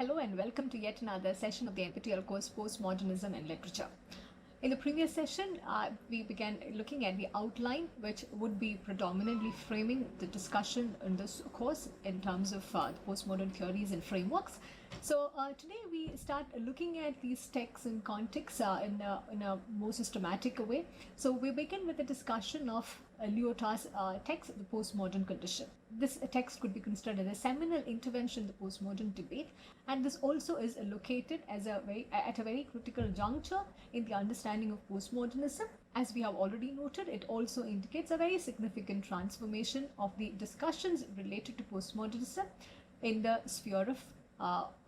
Hello and welcome to yet another session of the NPTEL course Postmodernism and Literature. In the previous session, we began looking at the outline, which would be predominantly framing the discussion in this course in terms of the postmodern theories and frameworks. So today we start looking at these texts in context in a more systematic way. So we begin with a discussion of Lyotard's text, The Postmodern Condition. This text could be considered as a seminal intervention in the postmodern debate, and this also is located as at a very critical juncture in the understanding of postmodernism. As we have already noted, it also indicates a very significant transformation of the discussions related to postmodernism in the sphere of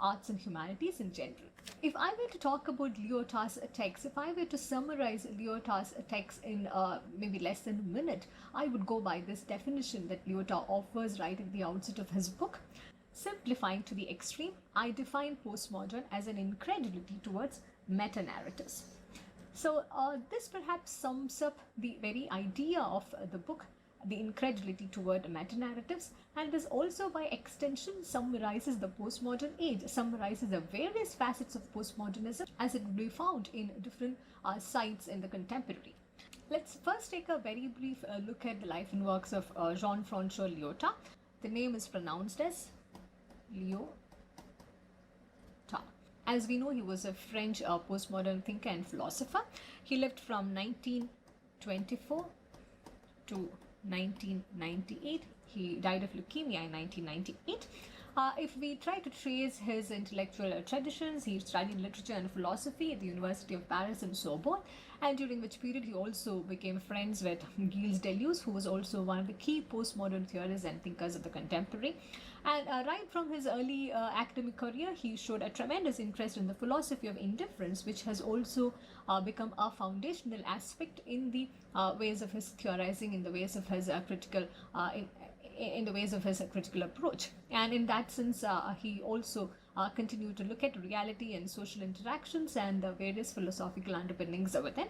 arts and humanities in general. If I were to talk about Lyotard's text, if I were to summarize Lyotard's text in maybe less than a minute, I would go by this definition that Lyotard offers right at the outset of his book. Simplifying to the extreme, I define postmodern as an incredulity towards metanarratives. So this perhaps sums up the very idea of the book, the incredulity toward metanarratives, and this also by extension summarizes the postmodern age, summarizes the various facets of postmodernism as it will be found in different sites in the contemporary. Let's first take a very brief look at the life and works of Jean-Francois Lyotard. The name is pronounced as Lyotard. As we know, he was a French postmodern thinker and philosopher. He lived from 1924 to 1998. He died of leukemia in 1998. If we try to trace his intellectual traditions, he studied literature and philosophy at the University of Paris and Sorbonne, and during which period he also became friends with Gilles Deleuze, who was also one of the key postmodern theorists and thinkers of the contemporary. And right from his early academic career, he showed a tremendous interest in the philosophy of indifference, which has also become a foundational aspect in the ways of his theorizing, in the ways of his in the ways of his critical approach. And in that sense, he also continued to look at reality and social interactions and the various philosophical underpinnings within.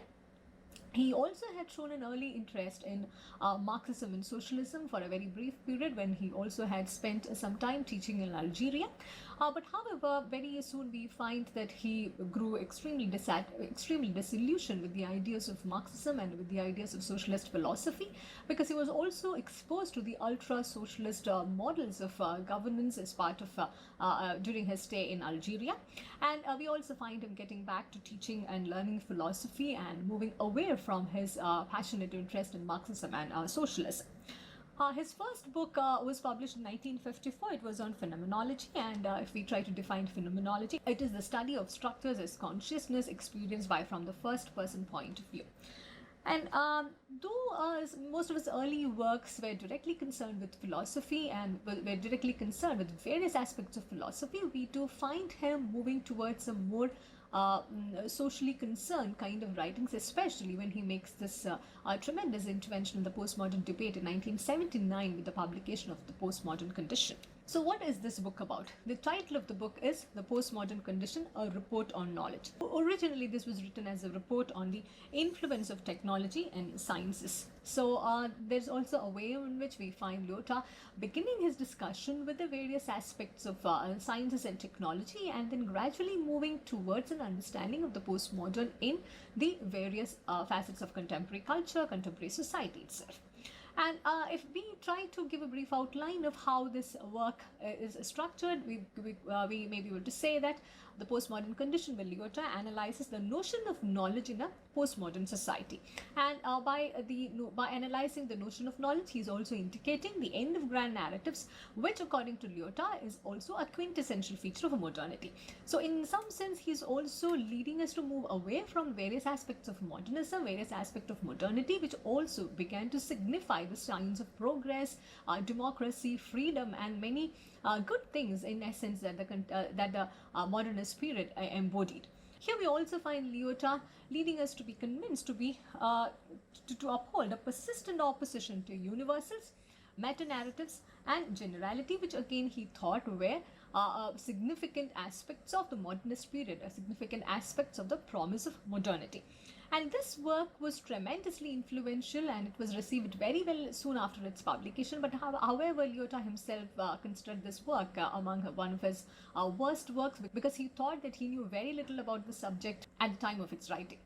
He also had shown an early interest in Marxism and socialism for a very brief period when he also had spent some time teaching in Algeria. But however, very soon we find that he grew extremely disillusioned with the ideas of Marxism and with the ideas of socialist philosophy, because he was also exposed to the ultra-socialist models of governance as part of during his stay in Algeria. And we also find him getting back to teaching and learning philosophy and moving away from his passionate interest in Marxism and socialism. His first book was published in 1954. It was on phenomenology, and if we try to define phenomenology, it is the study of structures as consciousness experienced from the first person point of view. And though most of his early works were directly concerned with philosophy and were directly concerned with various aspects of philosophy, we do find him moving towards a more socially concerned kind of writings, especially when he makes this tremendous intervention in the postmodern debate in 1979 with the publication of The Postmodern Condition. So what is this book about? The title of the book is The Postmodern Condition, a Report on Knowledge. Originally, this was written as a report on the influence of technology and sciences. So there's also a way in which we find Lyotard beginning his discussion with the various aspects of sciences and technology, and then gradually moving towards an understanding of the postmodern in the various facets of contemporary culture, contemporary society itself. And if we try to give a brief outline of how this work is structured, we may be able to say that the postmodern condition by Lyotard analyzes the notion of knowledge in a postmodern society. And by analyzing the notion of knowledge, he is also indicating the end of grand narratives, which according to Lyotard is also a quintessential feature of modernity. So in some sense, he is also leading us to move away from various aspects of modernism, various aspects of modernity, which also began to signify the signs of progress, democracy, freedom, and many good things in essence that the modernist period embodied. Here we also find Lyotard leading us to be convinced to uphold a persistent opposition to universals, metanarratives, and generality, which again he thought were significant aspects of the modernist period, significant aspects of the promise of modernity. And this work was tremendously influential, and it was received very well soon after its publication. But however, Lyotard himself considered this work among one of his worst works, because he thought that he knew very little about the subject at the time of its writing.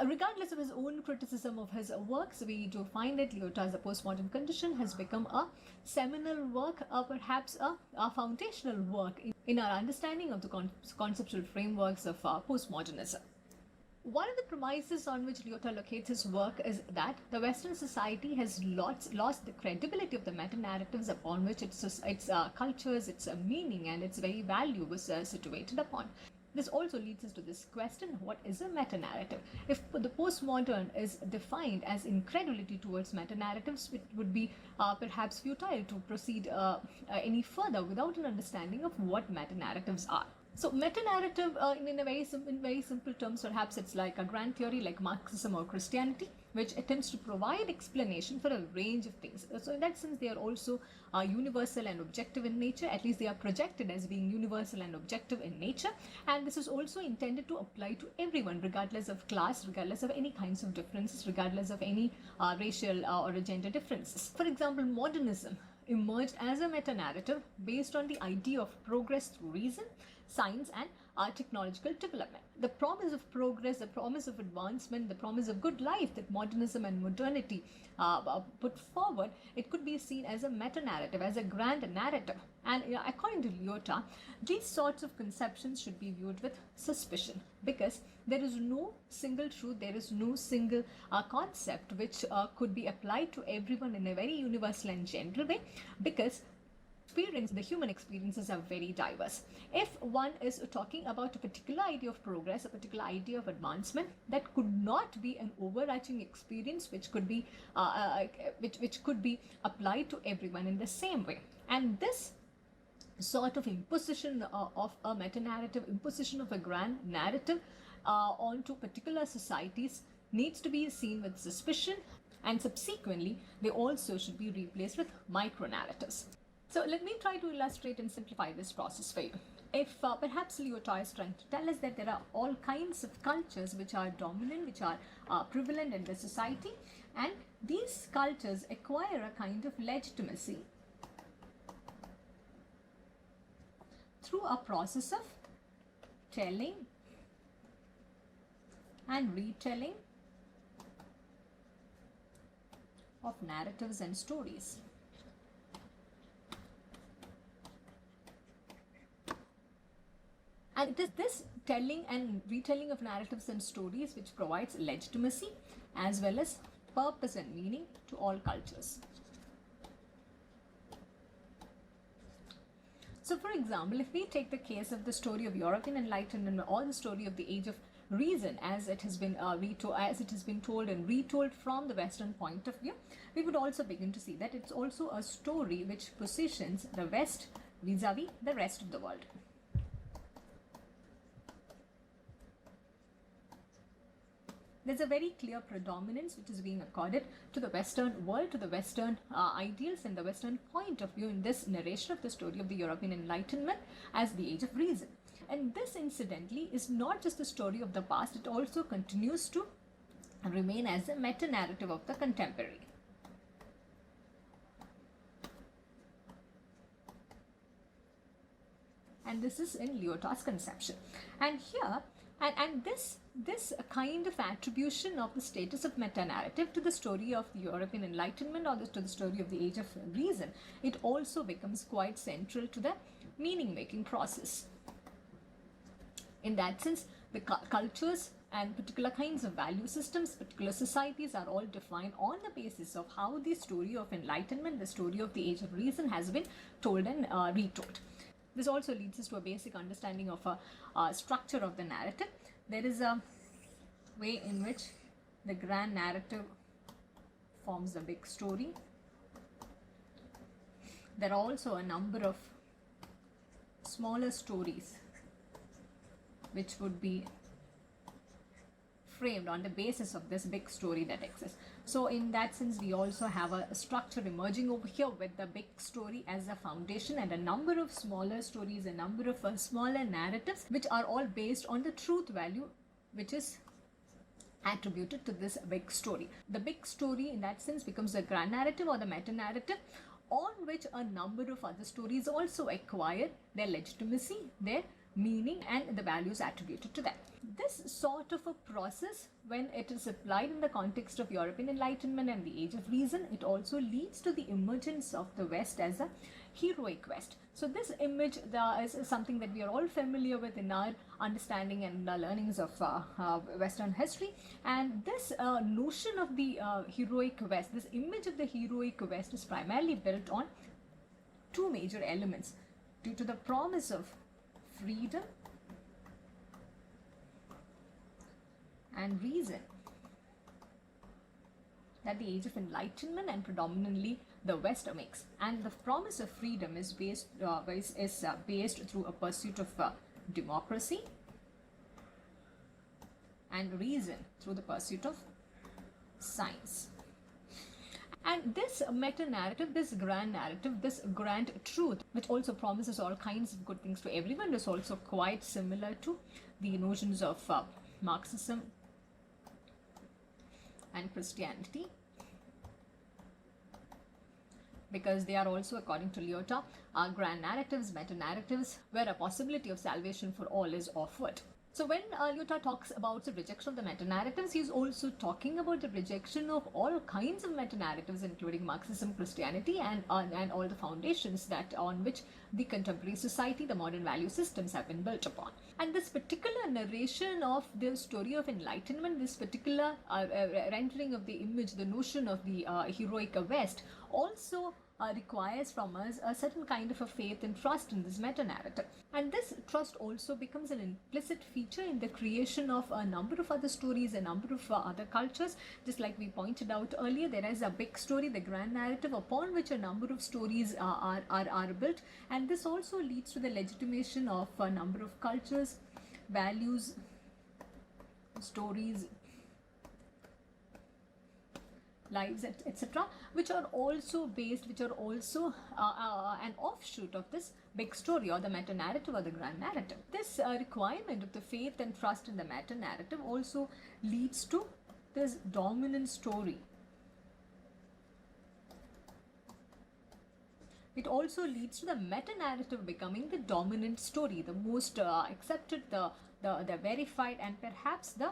Regardless of his own criticism of his works, we do find that Lyotard's A Postmodern Condition has become a seminal work, perhaps a foundational work in our understanding of the conceptual frameworks of postmodernism. One of the premises on which Lyotard locates his work is that the Western society has lost the credibility of the meta-narratives upon which its cultures, its meaning, and its very value was situated upon. This also leads us to this question: what is a meta-narrative? If the postmodern is defined as incredulity towards meta-narratives, it would be perhaps futile to proceed any further without an understanding of what meta-narratives are. So meta-narrative, in very simple terms, perhaps it's like a grand theory like Marxism or Christianity, which attempts to provide explanation for a range of things. So in that sense, they are also universal and objective in nature. At least they are projected as being universal and objective in nature. And this is also intended to apply to everyone, regardless of class, regardless of any kinds of differences, regardless of any racial or gender differences. For example, modernism emerged as a meta-narrative based on the idea of progress through reason, science, and technological development. The promise of progress, the promise of advancement, the promise of good life that modernism and modernity put forward, it could be seen as a meta-narrative, as a grand narrative. And according to Lyotard, these sorts of conceptions should be viewed with suspicion, because there is no single truth, there is no single concept which could be applied to everyone in a very universal and general way, because the human experiences are very diverse. If one is talking about a particular idea of progress, a particular idea of advancement, that could not be an overarching experience which could be which could be applied to everyone in the same way. And this sort of imposition of a meta-narrative, imposition of a grand narrative onto particular societies needs to be seen with suspicion, and subsequently they also should be replaced with micro-narratives. So let me try to illustrate and simplify this process for you. If perhaps Lyotard is trying to tell us that there are all kinds of cultures which are dominant, which are prevalent in the society, and these cultures acquire a kind of legitimacy through a process of telling and retelling of narratives and stories. And it is this telling and retelling of narratives and stories which provides legitimacy as well as purpose and meaning to all cultures. So for example, if we take the case of the story of European Enlightenment, or the story of the Age of Reason, as it has been told and retold from the Western point of view, we would also begin to see that it's also a story which positions the West vis-a-vis the rest of the world. There's a very clear predominance which is being accorded to the Western world, to the Western ideals and the Western point of view in this narration of the story of the European Enlightenment as the Age of Reason. And this, incidentally, is not just the story of the past, it also continues to remain as a meta-narrative of the contemporary. And this is in Lyotard's conception. And here, and this kind of attribution of the status of meta-narrative to the story of the European Enlightenment, or to the story of the Age of Reason, it also becomes quite central to the meaning-making process. In that sense, the cultures and particular kinds of value systems, particular societies are all defined on the basis of how the story of enlightenment, the story of the Age of Reason has been told and retold. This also leads us to a basic understanding of a structure of the narrative. There is a way in which the grand narrative forms the big story. There are also a number of smaller stories which would be framed on the basis of this big story that exists. So in that sense, we also have a structure emerging over here with the big story as a foundation and a number of smaller stories, a number of smaller narratives, which are all based on the truth value, which is attributed to this big story. The big story in that sense becomes the grand narrative or the meta-narrative, on which a number of other stories also acquire their legitimacy, their meaning, and the values attributed to them. This sort of a process, when it is applied in the context of European Enlightenment and the Age of Reason, it also leads to the emergence of the West as a heroic West. So this image is something that we are all familiar with in our understanding and learnings of Western history. And this notion of the heroic West, this image of the heroic West, is primarily built on two major elements. Due to the promise of freedom and reason that the Age of Enlightenment and predominantly the West makes, and the promise of freedom is based through a pursuit of democracy, and reason through the pursuit of science. And this meta-narrative, this grand narrative, this grand truth, which also promises all kinds of good things to everyone, is also quite similar to the notions of Marxism and Christianity, because they are also, according to Lyotard, grand narratives, meta-narratives, where a possibility of salvation for all is offered. So when Lyotard talks about the rejection of the meta-narratives, he is also talking about the rejection of all kinds of meta-narratives, including Marxism, Christianity, and all the foundations that on which the contemporary society, the modern value systems have been built upon. And this particular narration of the story of enlightenment, this particular rendering of the image, the notion of the heroic West, also requires from us a certain kind of a faith and trust in this meta-narrative. And this trust also becomes an implicit feature in the creation of a number of other stories, a number of other cultures. Just like we pointed out earlier, there is a big story, the grand narrative, upon which a number of stories are built. And this also leads to the legitimation of a number of cultures, values, stories, lives, etc., which are also based, which are also an offshoot of this big story or the meta-narrative or the grand narrative. This requirement of the faith and trust in the meta-narrative also leads to this dominant story. It also leads to the meta-narrative becoming the dominant story, the most accepted, the verified, and perhaps the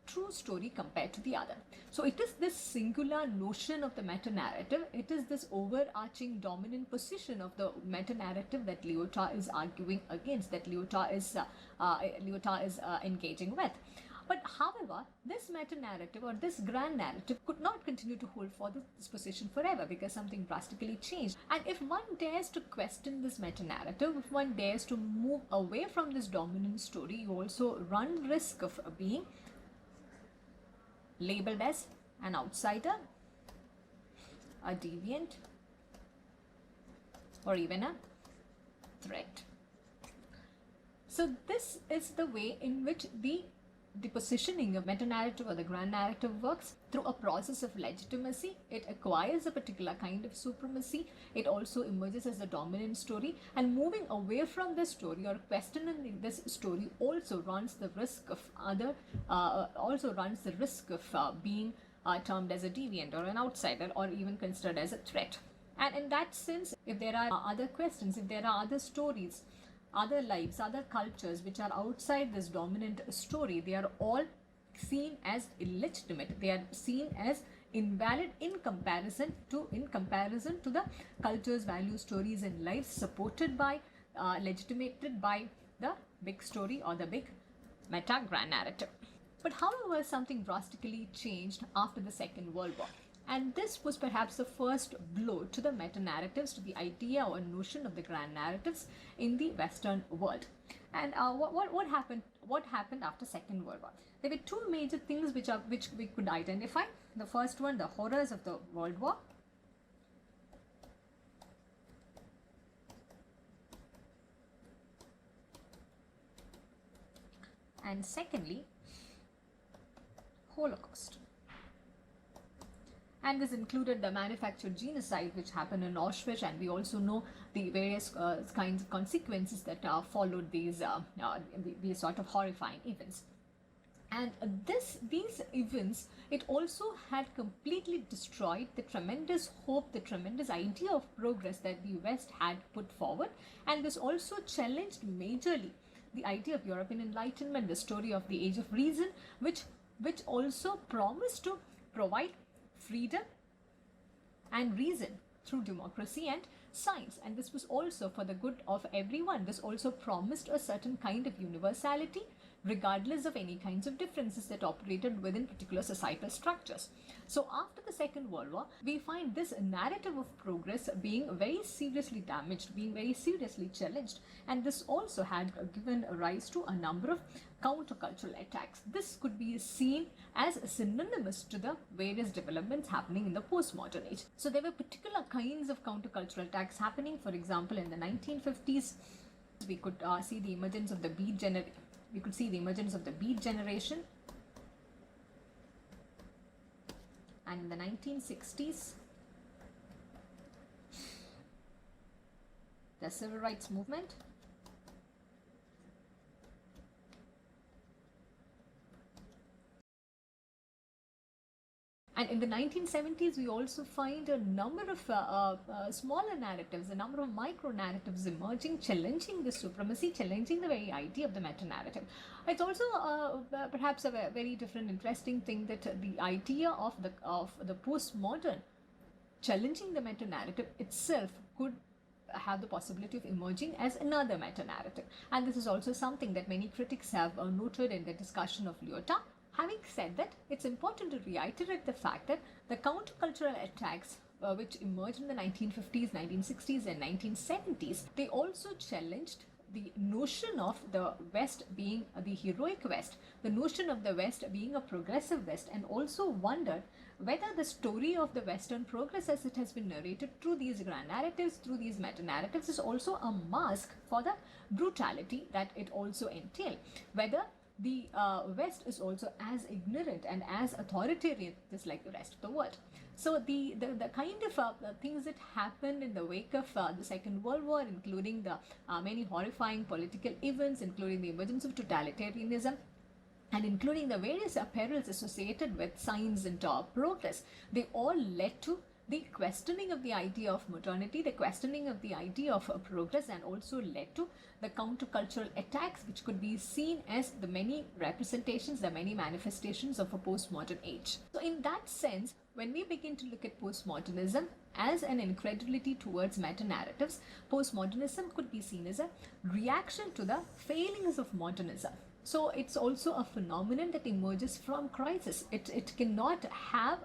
true story compared to the other. So it is this singular notion of the meta-narrative, it is this overarching dominant position of the meta-narrative that Lyotard is arguing against, that Lyotard is engaging with. But however, this meta-narrative or this grand narrative could not continue to hold for this position forever, because something drastically changed. And if one dares to question this meta-narrative, if one dares to move away from this dominant story, you also run risk of being labeled as an outsider, a deviant, or even a threat. So this is the way in which the positioning of meta-narrative or the grand narrative works. Through a process of legitimacy, it acquires a particular kind of supremacy. It also emerges as a dominant story, and moving away from this story or questioning this story also runs the risk of being termed as a deviant or an outsider, or even considered as a threat. And in that sense, if there are other questions, if there are other stories, other lives, other cultures which are outside this dominant story, they are all seen as illegitimate. They are seen as invalid in comparison to the cultures, values, stories, and lives supported by, legitimated by the big story or the big meta grand narrative. But however, something drastically changed after the Second World War. And this was perhaps the first blow to the meta-narratives, to the idea or notion of the grand narratives in the Western world. And what happened after Second World War? There were two major things which we could identify. The first one, the horrors of the World War. And secondly, Holocaust. And this included the manufactured genocide which happened in Auschwitz, and we also know the various kinds of consequences that followed these sort of horrifying events. And these events, it also had completely destroyed the tremendous hope, the tremendous idea of progress that the West had put forward. And this also challenged majorly the idea of European Enlightenment, the story of the Age of Reason, which also promised to provide freedom and reason through democracy and science. And this was also for the good of everyone. This also promised a certain kind of universality, regardless of any kinds of differences that operated within particular societal structures. So after the Second World War, we find this narrative of progress being very seriously damaged, being very seriously challenged, and this also had given rise to a number of countercultural attacks. This could be seen as synonymous to the various developments happening in the postmodern age. So there were particular kinds of countercultural attacks happening. For example, in the 1950s, we could see the emergence of the Beat generation. We could see the emergence of the Beat generation. And in the 1960s, the civil rights movement. And in the 1970s, we also find a number of smaller narratives, a number of micro-narratives emerging, challenging the supremacy, challenging the very idea of the meta-narrative. It's also perhaps a very different, interesting thing that the idea of the postmodern challenging the meta-narrative itself could have the possibility of emerging as another meta-narrative. And this is also something that many critics have noted in the discussion of Lyotard. Having said that, it's important to reiterate the fact that the countercultural attacks which emerged in the 1950s, 1960s and 1970s, they also challenged the notion of the West being the heroic West, the notion of the West being a progressive West, and also wondered whether the story of the Western progress as it has been narrated through these grand narratives, through these meta-narratives, is also a mask for the brutality that it also entails. Whether the West is also as ignorant and as authoritarian just like the rest of the world. So the kind of things that happened in the wake of the Second World War, including the many horrifying political events, including the emergence of totalitarianism, and including the various perils associated with science and progress, they all led to the questioning of the idea of modernity, the questioning of the idea of progress, and also led to the countercultural attacks, which could be seen as the many representations, the many manifestations of a postmodern age. So in that sense, when we begin to look at postmodernism as an incredulity towards meta-narratives, postmodernism could be seen as a reaction to the failings of modernism. So it's also a phenomenon that emerges from crisis. It cannot have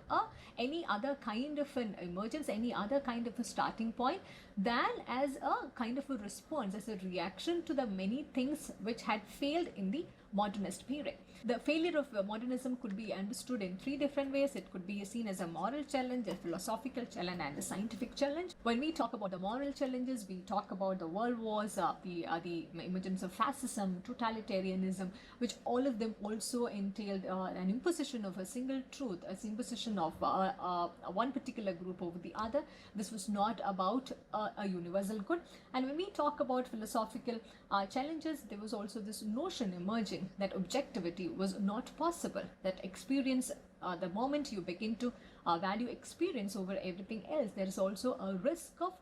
any other kind of an emergence, any other kind of a starting point than as a kind of a response, as a reaction to the many things which had failed in the modernist period. The failure of modernism could be understood in three different ways. It could be seen as a moral challenge, a philosophical challenge, and a scientific challenge. When we talk about the moral challenges, we talk about the world wars, the emergence of fascism, totalitarianism, which all of them also entailed an imposition of a single truth, an imposition of one particular group over the other. This was not about a universal good. And when we talk about philosophical challenges, there was also this notion emerging that objectivity was not possible, that experience, the moment you begin to value experience over everything else, there is also a risk of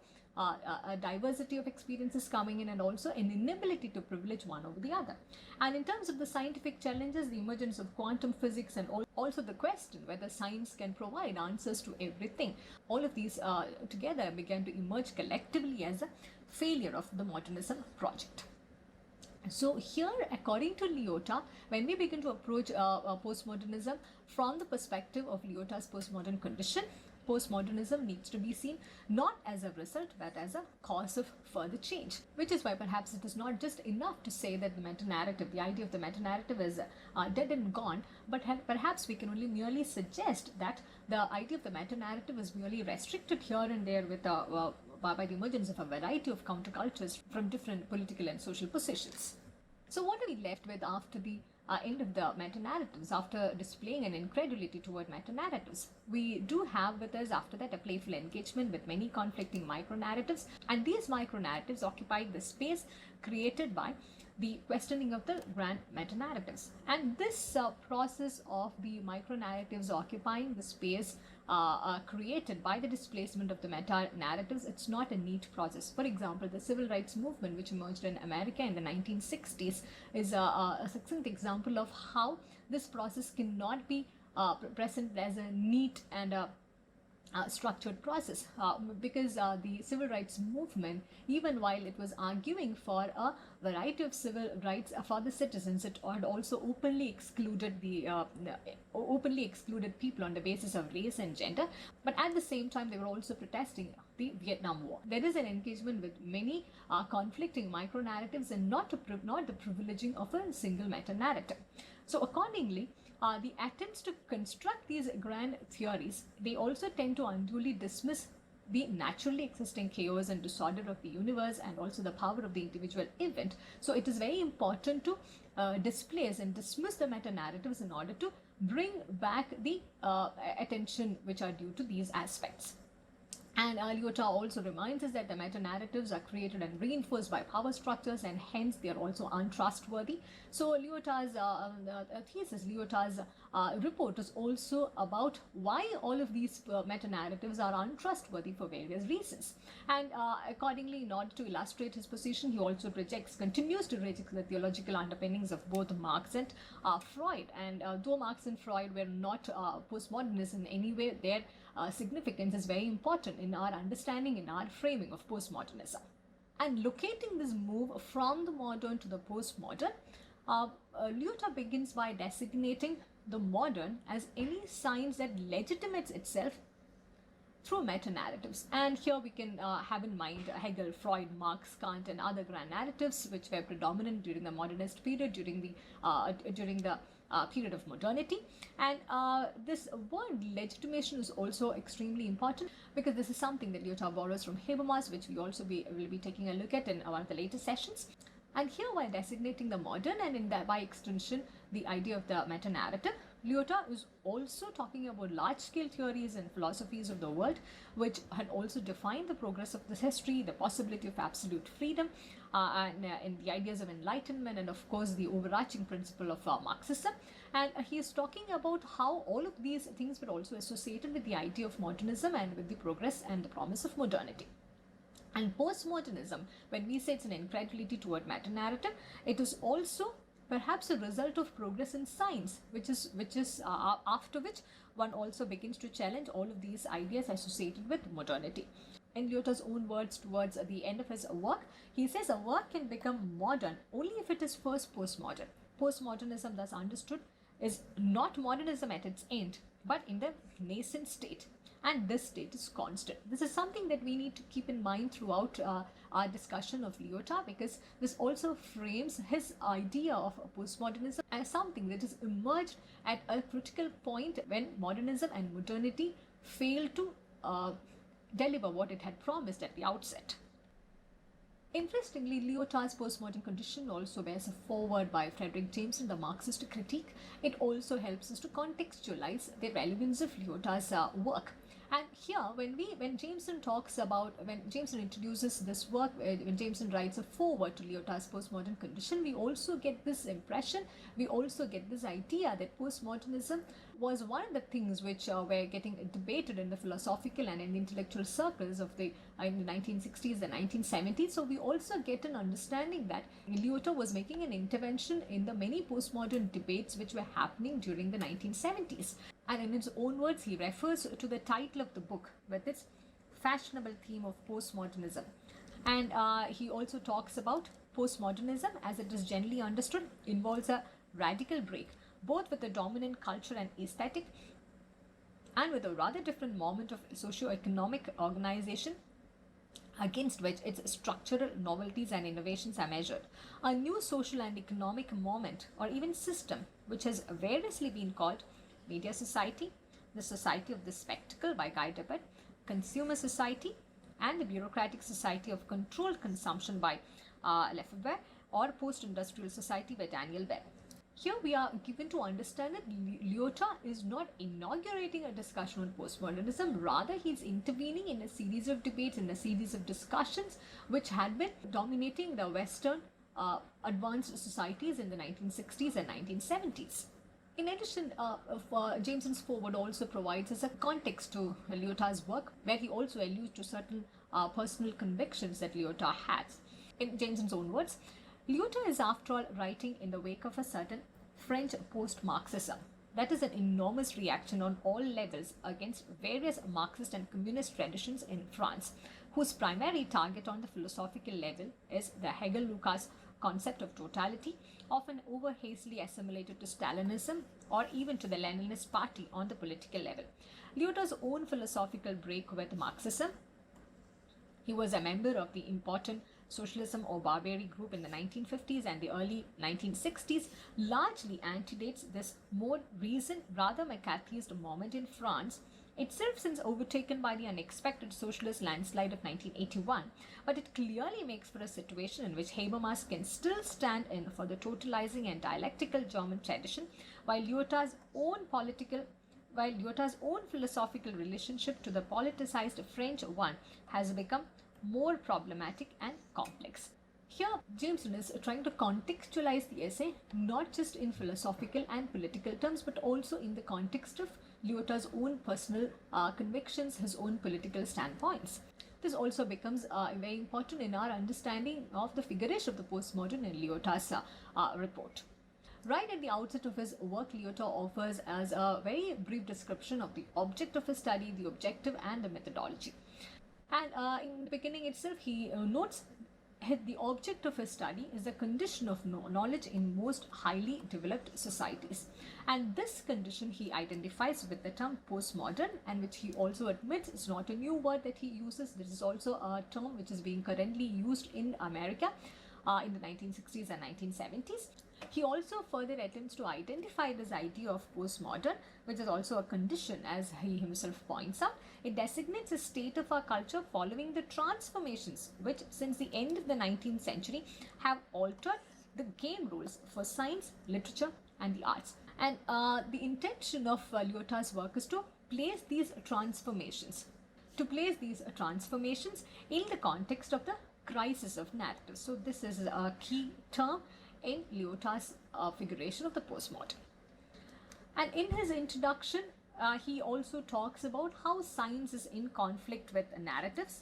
a diversity of experiences coming in, and also an inability to privilege one over the other. And in terms of the scientific challenges, the emergence of quantum physics, and also the question whether science can provide answers to everything, all of these together began to emerge collectively as a failure of the modernism project. So here, according to Lyotard, when we begin to approach postmodernism from the perspective of Lyotard's postmodern condition, postmodernism needs to be seen not as a result but as a cause of further change. Which is why perhaps it is not just enough to say that the meta-narrative, the idea of the meta-narrative is dead and gone, but perhaps we can only merely suggest that the idea of the meta-narrative is merely restricted here and there with by the emergence of a variety of countercultures from different political and social positions. So what are we left with after the end of the meta-narratives, after displaying an incredulity toward meta-narratives, we do have with us after that a playful engagement with many conflicting micro-narratives, and these micro-narratives occupy the space created by the questioning of the grand meta-narratives. And this process of the micro-narratives occupying the space created by the displacement of the meta-narratives, it's not a neat process. For example, the civil rights movement which emerged in America in the 1960s is a succinct example of how this process cannot be present as a neat and structured process, because the civil rights movement, even while it was arguing for a variety of civil rights for the citizens, it had also openly excluded people on the basis of race and gender. But at the same time, they were also protesting the Vietnam War. There is an engagement with many conflicting micro-narratives and not the privileging of a single meta-narrative. So accordingly, the attempts to construct these grand theories, they also tend to unduly dismiss the naturally existing chaos and disorder of the universe and also the power of the individual event. So it is very important to displace and dismiss the meta-narratives in order to bring back the attention which are due to these aspects. And Lyotard also reminds us that the meta-narratives are created and reinforced by power structures, and hence they are also untrustworthy. So Lyotard's Lyotard's report is also about why all of these meta-narratives are untrustworthy for various reasons. And accordingly, in order to illustrate his position, he also continues to reject the theological underpinnings of both Marx and Freud. And though Marx and Freud were not postmodernists in any way, their significance is very important in our understanding, in our framing of postmodernism. And locating this move from the modern to the postmodern, Lyotard begins by designating the modern as any science that legitimates itself through meta-narratives. And here we can have in mind Hegel, Freud, Marx, Kant, and other grand narratives which were predominant during the modernist period, during the period of modernity. And this word legitimation is also extremely important, because this is something that Lyotard borrows from Habermas, which we also will be taking a look at in one of the later sessions. And here, while designating the modern and by extension the idea of the meta-narrative, Lyotard is also talking about large-scale theories and philosophies of the world, which had also defined the progress of this history, the possibility of absolute freedom, and the ideas of enlightenment, and of course the overarching principle of Marxism. And he is talking about how all of these things were also associated with the idea of modernism and with the progress and the promise of modernity. And postmodernism, when we say it's an incredulity toward meta-narrative, it is also perhaps a result of progress in science, which is after which one also begins to challenge all of these ideas associated with modernity. In Lyotard's own words towards the end of his work, he says a work can become modern only if it is first postmodern. Postmodernism, thus understood, is not modernism at its end, but in the nascent state. And this state is constant. This is something that we need to keep in mind throughout our discussion of Lyotard, because this also frames his idea of postmodernism as something that has emerged at a critical point when modernism and modernity failed to deliver what it had promised at the outset. Interestingly, Lyotard's Postmodern Condition also bears a foreword by Frederick Jameson, the Marxist critique. It also helps us to contextualize the relevance of Lyotard's work. And here, when Jameson introduces this work, when Jameson writes a foreword to Lyotard's Postmodern Condition, we also get this impression, we also get this idea that postmodernism was one of the things which were getting debated in the philosophical and in the intellectual circles of in the 1960s and 1970s. So we also get an understanding that Lyotard was making an intervention in the many postmodern debates which were happening during the 1970s. And in his own words, he refers to the title of the book with its fashionable theme of postmodernism. And he also talks about postmodernism, as it is generally understood, involves a radical break, both with the dominant culture and aesthetic, and with a rather different moment of socio-economic organization against which its structural novelties and innovations are measured. A new social and economic moment, or even system, which has variously been called media society, the society of the spectacle by Guy Debord, consumer society, and the bureaucratic society of controlled consumption by Lefebvre, or post-industrial society by Daniel Bell. Here we are given to understand that Lyotard is not inaugurating a discussion on postmodernism, rather he is intervening in a series of debates, in a series of discussions which had been dominating the Western advanced societies in the 1960s and 1970s. In addition, Jameson's foreword also provides us a context to Lyotard's work, where he also alludes to certain personal convictions that Lyotard has. In Jameson's own words, Lyotard is after all writing in the wake of a certain French post-Marxism. That is an enormous reaction on all levels against various Marxist and communist traditions in France, whose primary target on the philosophical level is the Hegel-Lucas concept of totality, often over hastily assimilated to Stalinism or even to the Leninist party on the political level. Lyotard's own philosophical break with Marxism. He was a member of the important socialism or Barbary group in the 1950s and the early 1960s, largely antedates this more recent, rather McCarthyist moment in France, itself since overtaken by the unexpected socialist landslide of 1981, but it clearly makes for a situation in which Habermas can still stand in for the totalizing and dialectical German tradition, while Lyotard's own philosophical relationship to the politicized French one has become more problematic and complex. Here, Jameson is trying to contextualize the essay not just in philosophical and political terms, but also in the context of Lyotard's own personal convictions, his own political standpoints. This also becomes very important in our understanding of the figuration of the postmodern in Lyotard's report. Right at the outset of his work, Lyotard offers as a very brief description of the object of his study, the objective and the methodology. And in the beginning itself, he notes the object of his study is the condition of knowledge in most highly developed societies. And this condition he identifies with the term postmodern, and which he also admits is not a new word that he uses. This is also a term which is being currently used in America in the 1960s and 1970s. He also further attempts to identify this idea of postmodern, which is also a condition, as he himself points out. It designates a state of our culture following the transformations which, since the end of the 19th century, have altered the game rules for science, literature, and the arts. And the intention of Lyotard's work is to place these transformations in the context of the crisis of narrative. So this is a key term in Lyotard's figuration of the postmodern. And in his introduction, he also talks about how science is in conflict with narratives,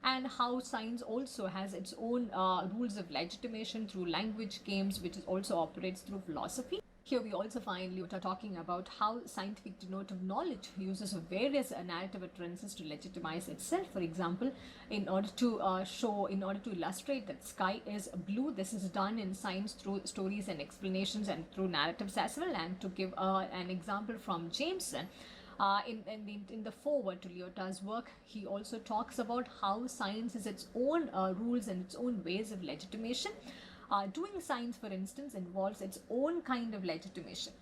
and how science also has its own rules of legitimation through language games, which also operates through philosophy. Here we also find Lyotard talking about how scientific denotative knowledge uses various narrative utterances to legitimize itself. For example, in order to illustrate that sky is blue, this is done in science through stories and explanations and through narratives as well. And to give an example from Jameson, in the foreword to Lyotard's work, he also talks about how science has its own rules and its own ways of legitimation. Doing science, for instance, involves its own kind of legitimation.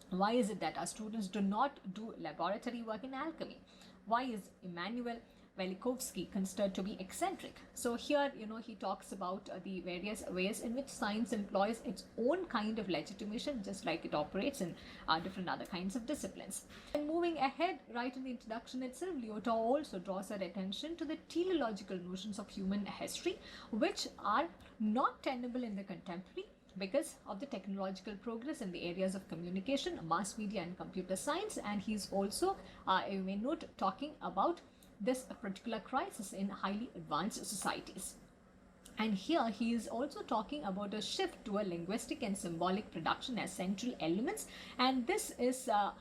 Why is it that our students do not do laboratory work in alchemy? Why is Immanuel Velikovsky considered to be eccentric? So here, he talks about the various ways in which science employs its own kind of legitimation, just like it operates in different other kinds of disciplines. And moving ahead, right in the introduction itself, Lyotard also draws our attention to the teleological notions of human history, which are not tenable in the contemporary because of the technological progress in the areas of communication, mass media, and computer science. And he's also, you may note, talking about this particular crisis in highly advanced societies. And here he is also talking about a shift to a linguistic and symbolic production as central elements, and this is a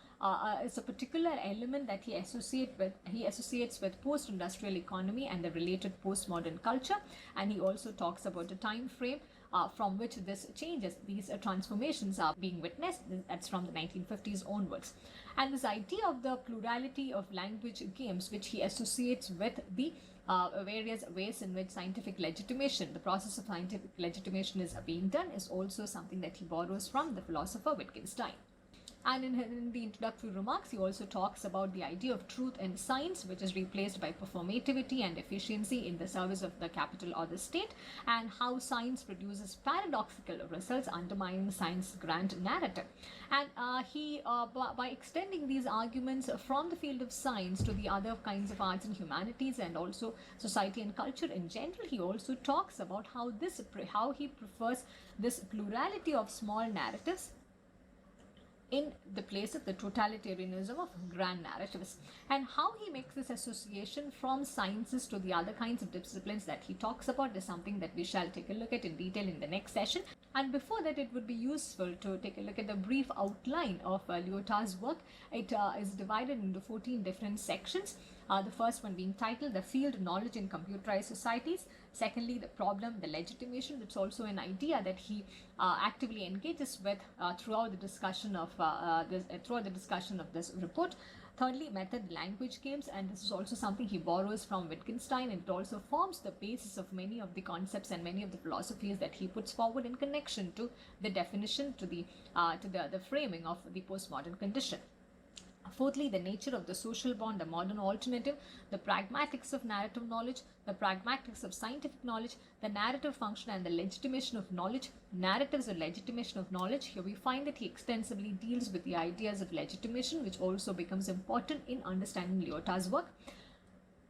particular element that he associates with post-industrial economy and the related postmodern culture. And he also talks about the time frame from which these transformations are being witnessed. That's from the 1950s onwards. And this idea of the plurality of language games, which he associates with the various ways in which scientific legitimation, the process of scientific legitimation is being done, is also something that he borrows from the philosopher Wittgenstein. And in the introductory remarks, he also talks about the idea of truth in science, which is replaced by performativity and efficiency in the service of the capital or the state, and how science produces paradoxical results undermining science's grand narrative. And by extending these arguments from the field of science to the other kinds of arts and humanities and also society and culture in general, he also talks about how he prefers this plurality of small narratives in the place of the totalitarianism of grand narratives, and how he makes this association from sciences to the other kinds of disciplines that he talks about is something that we shall take a look at in detail in the next session. And before that, it would be useful to take a look at the brief outline of Lyotard's work. It is divided into 14 different sections. The first one being titled The Field Knowledge in Computerized Societies. Secondly, the problem, the legitimation. It's also an idea that he actively engages with throughout the discussion of this report. Thirdly, method, language games, and this is also something he borrows from Wittgenstein, and it also forms the basis of many of the concepts and many of the philosophies that he puts forward in connection to the definition, to the framing of the postmodern condition. Fourthly, the nature of the social bond, the modern alternative, the pragmatics of narrative knowledge, the pragmatics of scientific knowledge, the narrative function and the legitimation of knowledge, narratives and legitimation of knowledge. Here we find that he extensively deals with the ideas of legitimation, which also becomes important in understanding Lyotard's work.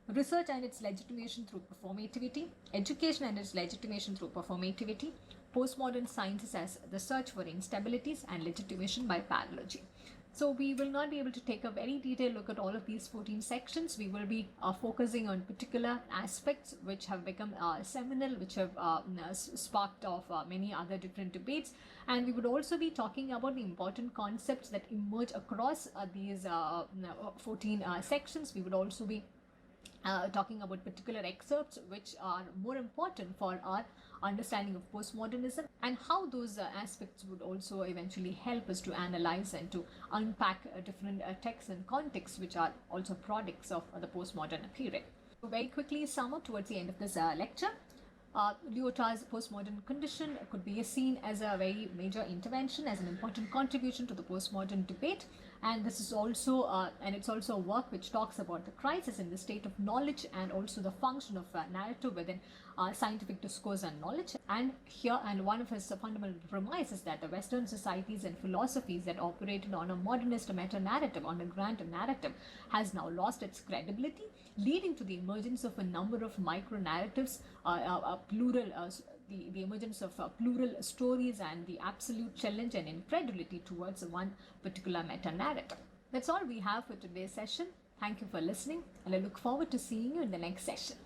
Research and its legitimation through performativity, education and its legitimation through performativity, postmodern sciences as the search for instabilities, and legitimation by paralogy. So we will not be able to take a very detailed look at all of these 14 sections. We will be focusing on particular aspects which have become seminal, which have sparked off many other different debates. And we would also be talking about the important concepts that emerge across these 14 sections. We would also be talking about particular excerpts which are more important for our understanding of postmodernism, and how those aspects would also eventually help us to analyze and to unpack different texts and contexts which are also products of the postmodern period. So very quickly sum up towards the end of this lecture. Lyotard's postmodern condition could be seen as a very major intervention, as an important contribution to the postmodern debate, and this is also it's also a work which talks about the crisis in the state of knowledge and also the function of narrative within scientific discourse and knowledge. And one of his fundamental premises is that the Western societies and philosophies that operated on a modernist meta-narrative, on a grand narrative, has now lost its credibility, leading to the emergence of a number of micro-narratives, the emergence of plural stories, and the absolute challenge and incredulity towards one particular meta-narrative. That's all we have for today's session. Thank you for listening, and I look forward to seeing you in the next session.